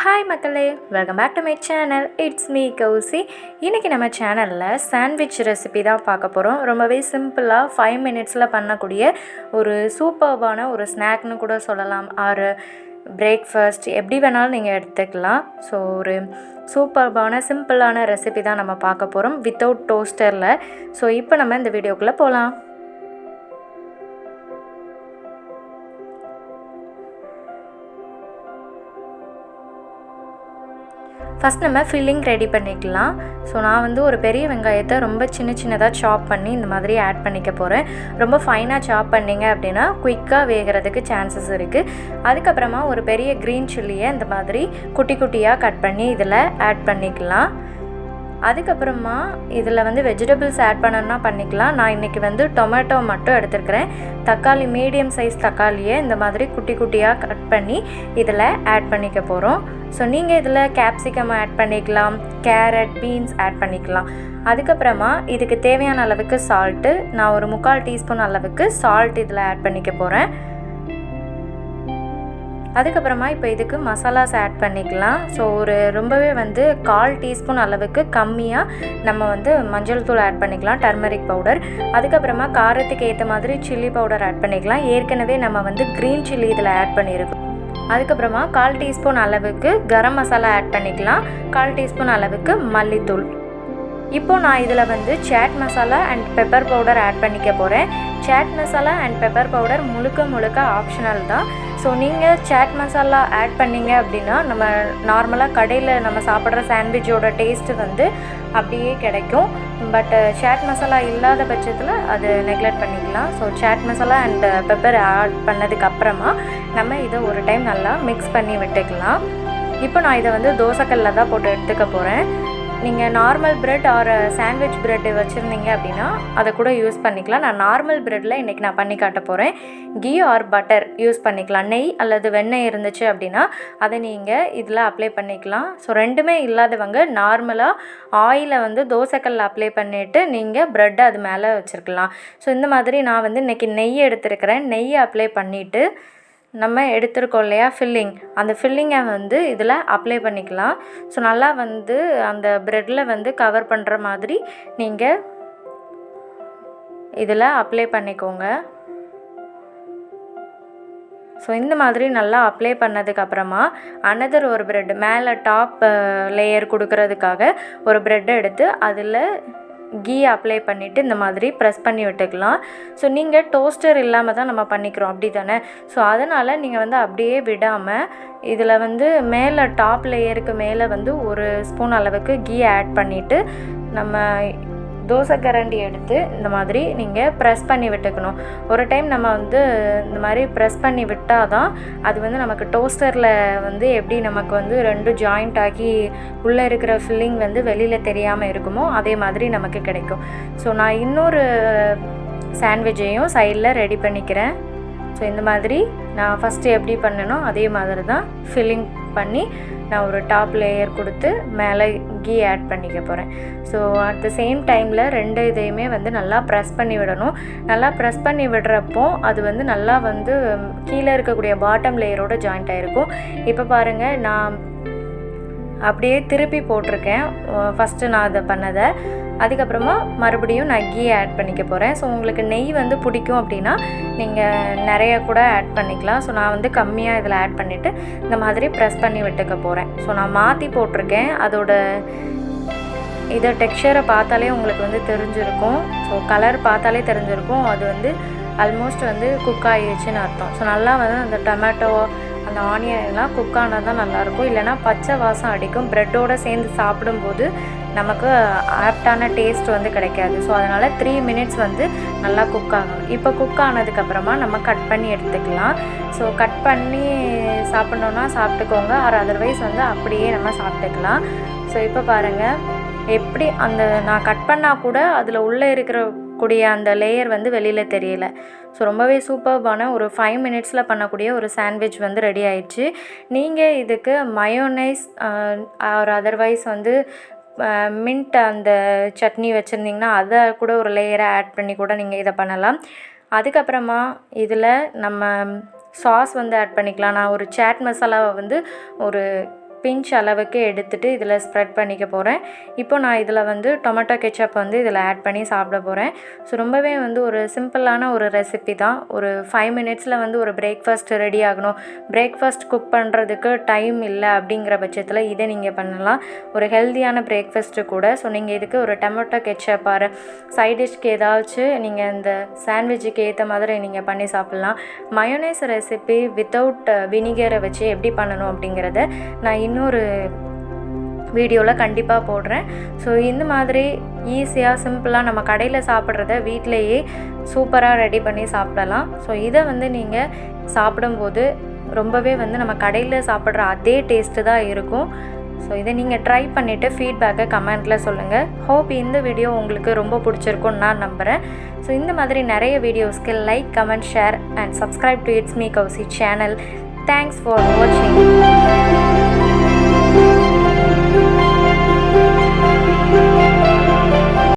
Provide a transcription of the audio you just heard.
Hi மக்களே, welcome back to my channel. It's me Kousi. இன்றைக்கி நம்ம சேனலில் சாண்ட்விச் ரெசிபி தான் பார்க்க போகிறோம். ரொம்பவே சிம்பிளாக 5 மினிட்ஸில் பண்ணக்கூடிய ஒரு சூப்பர்பான ஒரு ஸ்நாக்னு கூட சொல்லலாம். ஆறு பிரேக்ஃபாஸ்ட் எப்படி வேணாலும் நீங்கள் எடுத்துக்கலாம். ஸோ ஒரு சூப்பர்பான சிம்பிளான ரெசிபி தான் நம்ம பார்க்க போகிறோம் வித்தவுட் டோஸ்டரில். ஸோ இப்போ நம்ம இந்த வீடியோக்குள்ளே போகலாம். ஃபஸ்ட் நம்ம ஃபில்லிங் ரெடி பண்ணிக்கலாம். ஸோ நான் ஒரு பெரிய வெங்காயத்தை ரொம்ப சின்னதாக சாப் பண்ணி இந்த மாதிரி ஆட் பண்ணிக்க போகிறேன். ரொம்ப ஃபைனாக சாப் பண்ணிங்க அப்படின்னா குயிக்காக வேகிறதுக்கு சான்சஸ் இருக்குது. அதுக்கப்புறமா ஒரு பெரிய க்ரீன் சில்லியை இந்த மாதிரி குட்டி குட்டியாக கட் பண்ணி இதில் ஆட் பண்ணிக்கலாம். அதுக்கப்புறமா இதில் வெஜிடபிள்ஸ் ஆட் பண்ணணுன்னா பண்ணிக்கலாம். நான் இன்றைக்கி டொமேட்டோ மட்டும் எடுத்துருக்கிறேன். தக்காளி மீடியம் சைஸ் தக்காளியை இந்த மாதிரி குட்டி குட்டியாக கட் பண்ணி இதில் ஆட் பண்ணிக்க போகிறோம். ஸோ நீங்கள் இதில் கேப்சிகம் ஆட் பண்ணிக்கலாம், கேரட், பீன்ஸ் ஆட் பண்ணிக்கலாம். அதுக்கப்புறமா இதுக்கு தேவையான அளவுக்கு சால்ட்டு, நான் ஒரு 3/4 டீஸ்பூன் அளவுக்கு சால்ட் இதில் ஆட் பண்ணிக்க போகிறேன். அதுக்கப்புறமா இப்போ இதுக்கு மசாலாஸ் ஆட் பண்ணிக்கலாம். ஸோ ரொம்பவே 1/4 டீஸ்பூன் அளவுக்கு கம்மியாக நம்ம மஞ்சள் தூள் ஆட் பண்ணிக்கலாம், டர்மரிக் பவுடர். அதுக்கப்புறமா காரத்துக்கு ஏற்ற மாதிரி சில்லி பவுடர் ஆட் பண்ணிக்கலாம். ஏற்கனவே நம்ம க்ரீன் சில்லி இதில் ஆட் பண்ணியிருக்கோம். அதுக்கப்புறமா 1/4 டீஸ்பூன் அளவுக்கு கரம் மசாலா ஆட் பண்ணிக்கலாம், 1/4 டீஸ்பூன் அளவுக்கு மல்லித்தூள். இப்போது நான் இதில் chaat masala and pepper powder add பண்ணிக்க போகிறேன். Chaat masala and pepper powder முழுக்க ஆப்ஷனல் தான். ஸோ நீங்கள் சாட் மசாலா ஆட் பண்ணிங்க அப்படின்னா நம்ம நார்மலாக கடையில் நம்ம சாப்பிட்ற சாண்ட்விச்சோட டேஸ்ட்டு அப்படியே கிடைக்கும். பட் சாட் மசாலா இல்லாத பட்சத்தில் அது நெக்லெக்ட் பண்ணிக்கலாம். So chaat masala and pepper add பண்ணதுக்கப்புறமா நம்ம இதை ஒரு டைம் நல்லா மிக்ஸ் பண்ணி விட்டுக்கலாம். இப்போ நான் இதை தோசைக்கல்லில் தான் போட்டு எடுத்துக்க போகிறேன். நீங்கள் normal bread or sandwich bread வச்சுருந்தீங்க அப்படின்னா அதை கூட யூஸ் பண்ணிக்கலாம். நான் நார்மல் ப்ரெட்டில் இன்றைக்கி நான் பண்ணி காட்ட போகிறேன். கீ ஆர் பட்டர் யூஸ் பண்ணிக்கலாம். நெய் அல்லது வெண்ணெய் இருந்துச்சு அப்படின்னா அதை நீங்கள் இதில் அப்ளை பண்ணிக்கலாம். ஸோ ரெண்டுமே இல்லாதவங்க நார்மலாக ஆயிலை தோசைக்கல்ல அப்ளை பண்ணிவிட்டு நீங்கள் ப்ரெட்டை அது மேலே வச்சுருக்கலாம். ஸோ இந்த மாதிரி நான் இன்றைக்கி நெய் எடுத்துருக்கிறேன். நெய்யை அப்ளை பண்ணிவிட்டு நம்ம எடுத்துருக்கோம் இல்லையா ஃபில்லிங், அந்த ஃபில்லிங்கை இதில் அப்ளை பண்ணிக்கலாம். ஸோ நல்லா அந்த ப்ரெட்டில் கவர் பண்ணுற மாதிரி நீங்கள் இதில் அப்ளை பண்ணிக்கோங்க. ஸோ இந்த மாதிரி நல்லா அப்ளை பண்ணதுக்கப்புறமா அனதர் ஒரு ப்ரெட் மேலே டாப் லேயர் கொடுக்கறதுக்காக ஒரு ப்ரெட்டை எடுத்து அதில் கீ அப்ளை பண்ணிவிட்டு இந்த மாதிரி ப்ரெஸ் பண்ணி விட்டுக்கலாம். ஸோ நீங்கள் டோஸ்டர் இல்லாமல் தான் நம்ம பண்ணிக்கிறோம், அப்படி தானே? ஸோ அதனால் நீங்கள் அப்படியே விடாமல் இதில் மேலே டாப் லேயருக்கு மேலே ஒரு ஸ்பூன் அளவுக்கு கீ ஆட் பண்ணிவிட்டு நம்ம தோசை கரண்டி எடுத்து இந்த மாதிரி நீங்கள் ப்ரெஸ் பண்ணி விட்டுக்கணும். ஒரு டைம் நம்ம இந்த மாதிரி ப்ரெஸ் பண்ணி விட்டால் தான் அது நமக்கு டோஸ்டரில் எப்படி நமக்கு 2 ஜாயிண்ட் ஆகி உள்ளே இருக்கிற ஃபில்லிங் வெளியில் தெரியாமல் இருக்குமோ அதே மாதிரி நமக்கு கிடைக்கும். ஸோ நான் இன்னொரு சாண்ட்விச்சையும் சைடில் ரெடி பண்ணிக்கிறேன். ஸோ இந்த மாதிரி நான் ஃபஸ்ட்டு எப்படி பண்ணனோ அதே மாதிரி தான் ஃபில்லிங் பண்ணி நான் ஒரு டாப் லேயர் கொடுத்து மேலே கீ ஆட் பண்ணிக்க போகிறேன். ஸோ அட் த சேம் டைமில் ரெண்டு இதையுமே நல்லா ப்ரெஸ் பண்ணி விடணும். நல்லா ப்ரெஸ் பண்ணி விடுறப்போ அது நல்லா கீழே இருக்கக்கூடிய பாட்டம் லேயரோட ஜாயிண்ட் ஆகிருக்கும். இப்போ பாருங்கள், நான் அப்படியே திருப்பி போட்டிருக்கேன் ஃபஸ்ட்டு நான் அதை பண்ணதை. அதுக்கப்புறமா மறுபடியும் நான் கீ ஆட் பண்ணிக்க போகிறேன். ஸோ உங்களுக்கு நெய் பிடிக்கும் அப்படின்னா நீங்கள் நிறைய கூட ஆட் பண்ணிக்கலாம். ஸோ நான் கம்மியாக இதில் ஆட் பண்ணிவிட்டு இந்த மாதிரி ப்ரெஸ் பண்ணி விட்டுக்க போகிறேன். ஸோ நான் மாற்றி போட்டிருக்கேன். அதோட இதை டெக்ஸ்சரை பார்த்தாலே உங்களுக்கு தெரிஞ்சிருக்கும். ஸோ கலர் பார்த்தாலே தெரிஞ்சிருக்கும் அது ஆல்மோஸ்ட் குக் ஆகிடுச்சுன்னு அர்த்தம். ஸோ நல்லா அந்த டொமேட்டோ அந்த ஆனியன் எல்லாம் குக் ஆனால் தான் நல்லாயிருக்கும். இல்லைனா பச்சை வாசம் அடிக்கும். ப்ரெட்டோடு சேர்ந்து சாப்பிடும்போது நமக்கு ஆப்டான டேஸ்ட் கிடைக்காது. ஸோ அதனால் 3 மினிட்ஸ் நல்லா குக் ஆகணும். இப்போ குக் ஆனதுக்கப்புறமா நம்ம கட் பண்ணி எடுத்துக்கலாம். ஸோ கட் பண்ணி சாப்பிட்ணுன்னா சாப்பிட்டுக்கோங்க, ஆர் அதர்வைஸ் அப்படியே நம்ம சாப்பிட்டுக்கலாம். ஸோ இப்போ பாருங்கள் எப்படி நான் கட் பண்ணால் கூட அதில் உள்ளே இருக்கக்கூடிய அந்த லேயர் வெளியில் தெரியல. ஸோ ரொம்பவே சூப்பர்பான ஒரு 5 மினிட்ஸில் பண்ணக்கூடிய ஒரு சாண்ட்விச் ரெடி ஆயிடுச்சு. நீங்கள் இதுக்கு மயோனைஸ் ஆர் அதர்வைஸ் மின்ட் அந்த சட்னி வச்சுருந்திங்கன்னா அதை கூட ஒரு லேயரை ஆட் பண்ணி கூட நீங்கள் இதை பண்ணலாம். அதுக்கப்புறமா இதில் நம்ம சாஸ் ஆட் பண்ணிக்கலாம். நான் ஒரு சாட் மசாலாவை ஒரு பிஞ்ச் அளவுக்கு எடுத்துகிட்டு இதில் ஸ்ப்ரெட் பண்ணிக்க போகிறேன். இப்போ நான் இதில் வந்து டொமேட்டோ கெச்சப் வந்து இதில் ஆட் பண்ணி சாப்பிட போகிறேன். ஸோ ரொம்பவே வந்து ஒரு சிம்பிளான ஒரு ரெசிபி தான். ஒரு 5 மினிட்ஸில் வந்து ஒரு பிரேக்ஃபாஸ்ட் ரெடி ஆகணும், பிரேக்ஃபாஸ்ட் குக் பண்ணுறதுக்கு டைம் இல்லை அப்படிங்கிற பட்சத்தில் இதை நீங்கள் பண்ணலாம். ஒரு ஹெல்த்தியான பிரேக்ஃபாஸ்ட்டு கூட. ஸோ நீங்கள் இதுக்கு ஒரு டொமேட்டோ கெச்சப் ஆர் சைட் டிஷ்க்கு ஏதாச்சும் நீங்கள் இந்த சாண்ட்விட்சுக்கு ஏற்ற மாதிரி நீங்கள் பண்ணி சாப்பிட்லாம். மயோனைஸ் ரெசிபி வித்தவுட் வினிகரை வச்சு எப்படி பண்ணணும் அப்படிங்கிறத நான் இன்னொரு வீடியோவில் கண்டிப்பாக போடுறேன். ஸோ இந்த மாதிரி ஈஸியாக சிம்பிளாக நம்ம கடையில் சாப்பிட்றத வீட்டிலையே சூப்பராக ரெடி பண்ணி சாப்பிடலாம். ஸோ இதை வந்து நீங்கள் சாப்பிடும்போது ரொம்பவே வந்து நம்ம கடையில் சாப்பிட்ற அதே டேஸ்ட்டு தான் இருக்கும். ஸோ இதை நீங்கள் ட்ரை பண்ணிவிட்டு ஃபீட்பேக்கை கமெண்ட்டில் சொல்லுங்கள். ஹோப் இந்த வீடியோ உங்களுக்கு ரொம்ப பிடிச்சிருக்குன்னு நான் நம்புகிறேன். ஸோ இந்த மாதிரி நிறைய வீடியோஸ்க்கு like, comment, share and subscribe to it's me Kousi channel. Thanks for வாட்சிங்.